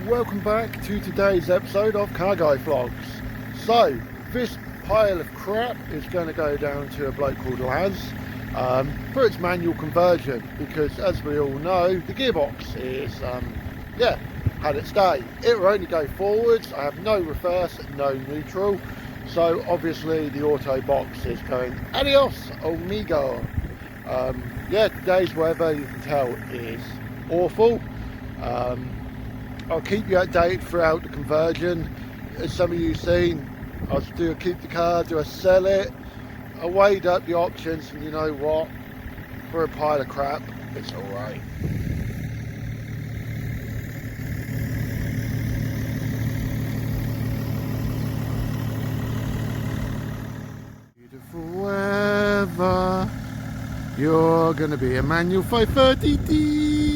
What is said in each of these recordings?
welcome back to today's episode of Car Guy Vlogs. So, this pile of crap is going to go down to a bloke called Laz for its manual conversion, because as we all know, the gearbox is, had its day. It will only go forwards. I have no reverse, no neutral, so obviously the auto box is going adios amigo. Today's weather, you can tell, is awful. I'll keep you updated throughout the conversion. As some of you seen, do I keep the car, do I sell it? I weighed up the options, and you know what, for a pile of crap, it's alright. Beautiful weather, you're gonna be a manual 530D.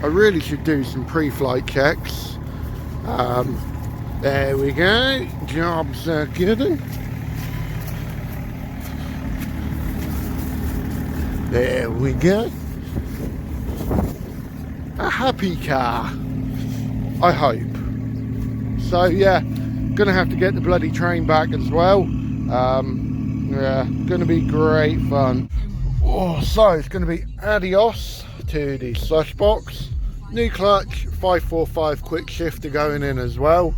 I really should do some pre-flight checks. There we go, jobs are good. There we go. A happy car, I hope. So yeah, gonna have to get the bloody train back as well. Gonna be great fun. So it's gonna be adios to the slush box. New clutch, 545 quick shifter going in as well.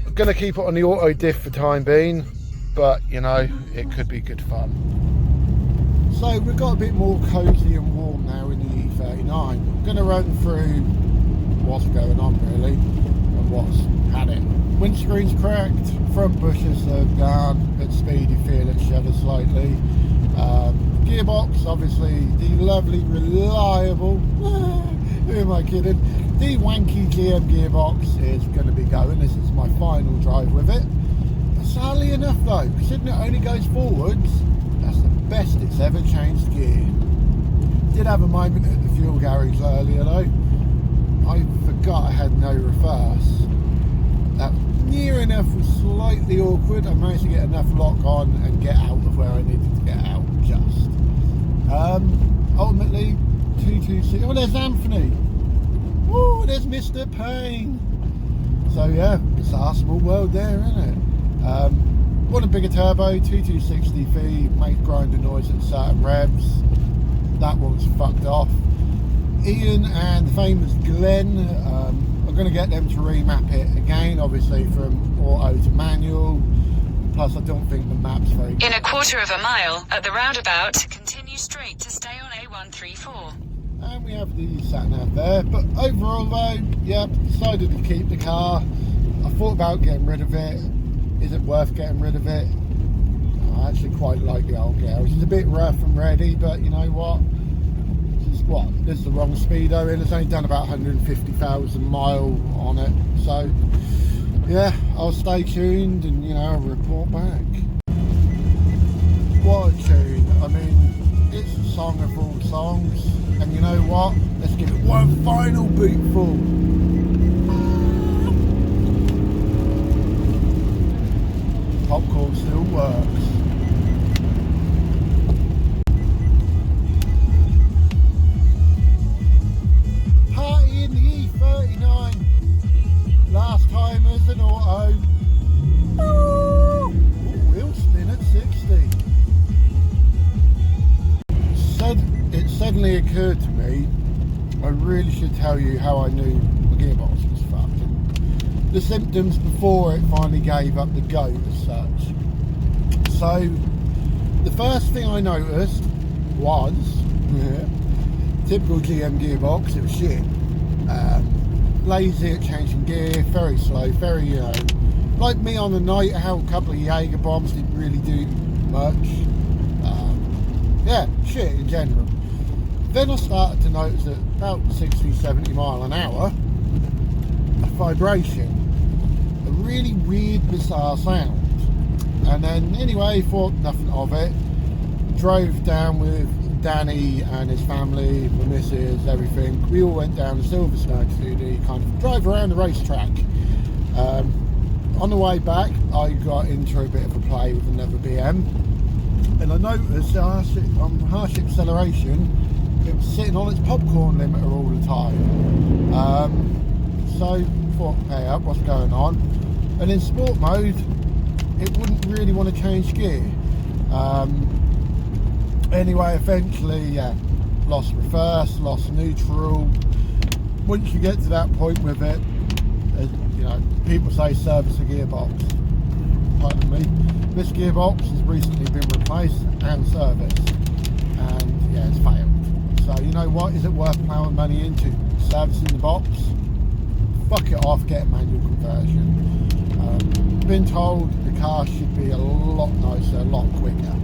I'm gonna keep it on the auto diff for time being, but you know, it could be good fun. So we've got a bit more cozy and warm now in the e39. I'm gonna run through what's going on really and what's had it. Windscreen's cracked, front bushes have gone, at speed you feel it shudder slightly. Gearbox, obviously the lovely, reliable, who am I kidding, the wanky GM gearbox is going to be going. This is my final drive with it. Sadly enough though, considering it only goes forwards, that's the best it's ever changed gear. Did have a moment at the fuel garage earlier though. I forgot I had no reverse. That near enough was slightly awkward. I managed to get enough lock on and get out of where I needed to get out just. Ultimately, 226. Oh, there's Anthony. Oh, there's Mr. Payne. So yeah, it's our small world there, isn't it? Want a bigger turbo, 2260V, makes grinding noise at certain revs. That one's fucked off. Ian and the famous Glenn, I'm going to get them to remap it again, obviously from auto to manual. Plus I don't think the map's very good. In a quarter of a mile at the roundabout, continue straight to stay on A134. And we have the sat-nav there, but overall though, yeah, decided to keep the car. I thought about getting rid of it. Is it worth getting rid of it? I actually quite like the old garage. It's a bit rough and ready, but you know what? This is the wrong speedo in. It's only done about 150,000 miles on it. So yeah, I'll stay tuned and you know, report back. What a tune. I mean, it's a song of all songs. And you know what? Let's give it one final bootful. Popcorn still works. Party in the E39. Last time as an auto. Ooh, wheel spin at 60. It suddenly occurred to me, I really should tell you how I knew the gearbox was fucked. And the symptoms before it finally gave up the goat as such. So, the first thing I noticed was, typical GM gearbox, it was shit. Lazy at changing gear, very slow, very, you know, like me on the night, how a couple of Jaeger bombs didn't really do much. Yeah, shit in general. Then I started to notice at about 60-70 mile an hour, a vibration, a really weird, bizarre sound. And then anyway, thought nothing of it. Drove down with Danny and his family, the missus, everything. We all went down to Silverstone to do the kind of drive around the racetrack. On the way back, I got into a bit of a play with another BM. And I noticed on harsh acceleration, it was sitting on its popcorn limiter all the time. so thought, hey up, what's going on? And in sport mode, it wouldn't really want to change gear. Anyway, eventually, yeah, lost reverse, lost neutral. Once you get to that point with it, you know, people say service a gearbox. Pardon me. This gearbox has recently been replaced and serviced, and yeah, it's failed. So you know what? Is it worth plowing money into servicing the box? Fuck it off, get a manual conversion. Been told the car should be a lot nicer, a lot quicker.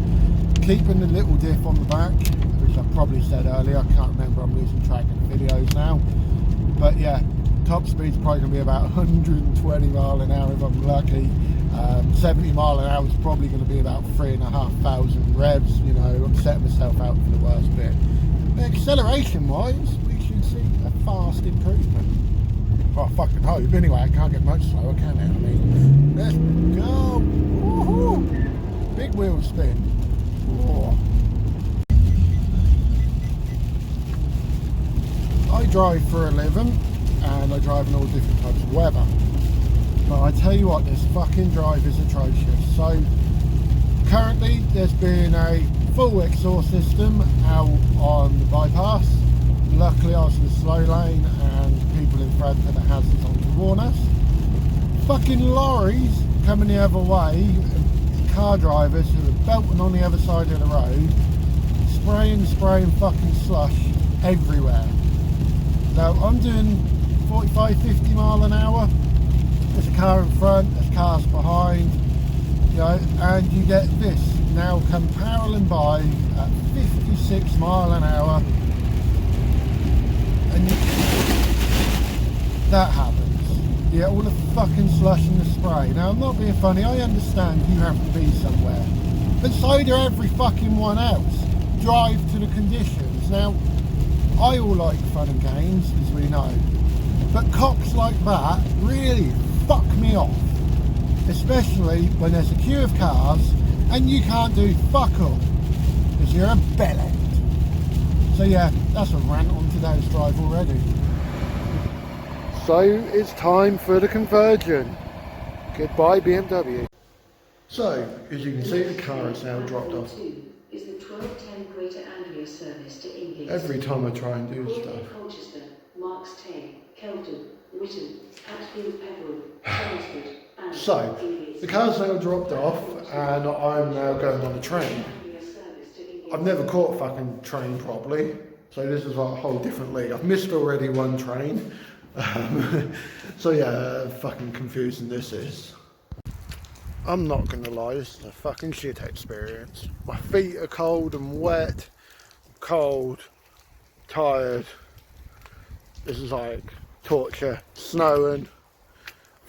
Keeping the little diff on the back, which I probably said earlier, I can't remember, I'm losing track of the videos now. But yeah, top speed's probably going to be about 120 mile an hour if I'm lucky. 70 mile an hour is probably going to be about 3,500 revs. You know, I'm setting myself out for the worst bit. Acceleration wise, we should see a fast improvement. Well, I fucking hope. Anyway, I can't get much slower, can it? I mean, let's go. Woohoo! Big wheel spin. Oh. I drive for a living, and I drive in all different types of weather. But I tell you what, this fucking drive is atrocious. So currently, there's been a full exhaust system out on the bypass. Luckily, I was in the slow lane, and people in front put the hazards on to warn us. Fucking lorries coming the other way, car drivers who are belting on the other side of the road, spraying fucking slush everywhere. Now I'm doing 45-50 mile an hour. There's a car in front, there's cars behind, you know, and you get this now come paralleling by at 56 mile an hour, and that happens. Yeah, all the fucking slush and the spray. Now, I'm not being funny, I understand you have to be somewhere, but so do every fucking one else. Drive to the conditions. Now, I all like fun and games, as we know, but cops like that really fuck me off, especially when there's a queue of cars and you can't do fuck all because you're a bellend. So yeah, that's a rant on today's drive already. So it's time for the conversion. Goodbye BMW. So, as you can see, the car is now dropped off. Is the 1210 Greater Anglia service to England. Every time I try and do stuff. Colchester, Marks Tay, Kelton, Witton, Hatfield, Peveril, Chelmsford, and so, the car's now dropped off and I'm now going on a train. I've never caught a fucking train properly, so this is a whole different league. I've missed already one train. So yeah, fucking confusing this is. I'm not gonna lie, it's a fucking shit experience. My feet are cold and wet, cold, tired. This is like torture, snowing.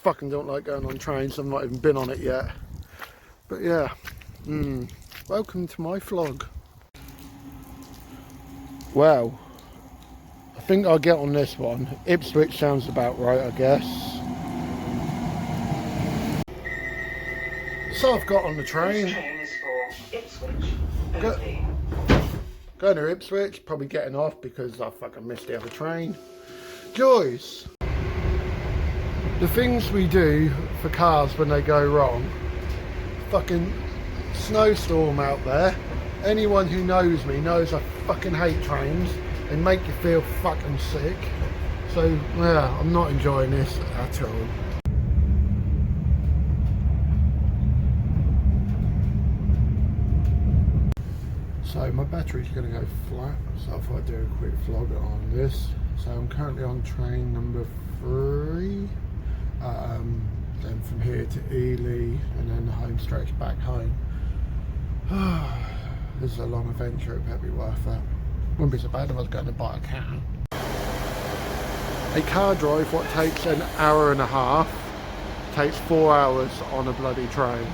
Fucking don't like going on trains, I've not even been on it yet. But yeah, welcome to my vlog. Well, I think I'll get on this one. Ipswich sounds about right, I guess. So I've got on the train. This train is for Ipswich only. Going to Ipswich, probably getting off because I fucking missed the other train. Joys! The things we do for cars when they go wrong. Fucking snowstorm out there. Anyone who knows me knows I fucking hate trains. They make you feel fucking sick. So yeah, I'm not enjoying this at all. So my battery's going to go flat, so I thought I'd do a quick vlog on this. So I'm currently on train number 3, then from here to Ely, and then the home stretch back home. This is a long adventure, it better be worth it. Wouldn't be so bad if I was going to buy a car. A car drive, what takes an hour and a half, takes 4 hours on a bloody train.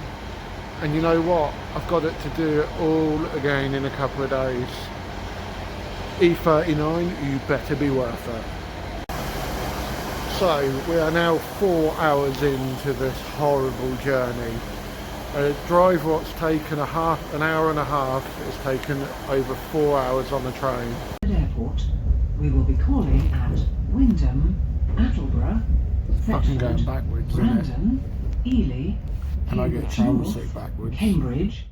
And you know what? I've got it to do it all again in a couple of days. E39, you better be worth it. So, we are now 4 hours into this horrible journey. A drive what's taken an hour and a half is taken over 4 hours on the train. At airport, we will be calling at Wyndham Attleborough, Fucking going Thetford, backwards, isn't it? Brandon, Ely, And I get Cambridge travel North, sick backwards. Cambridge,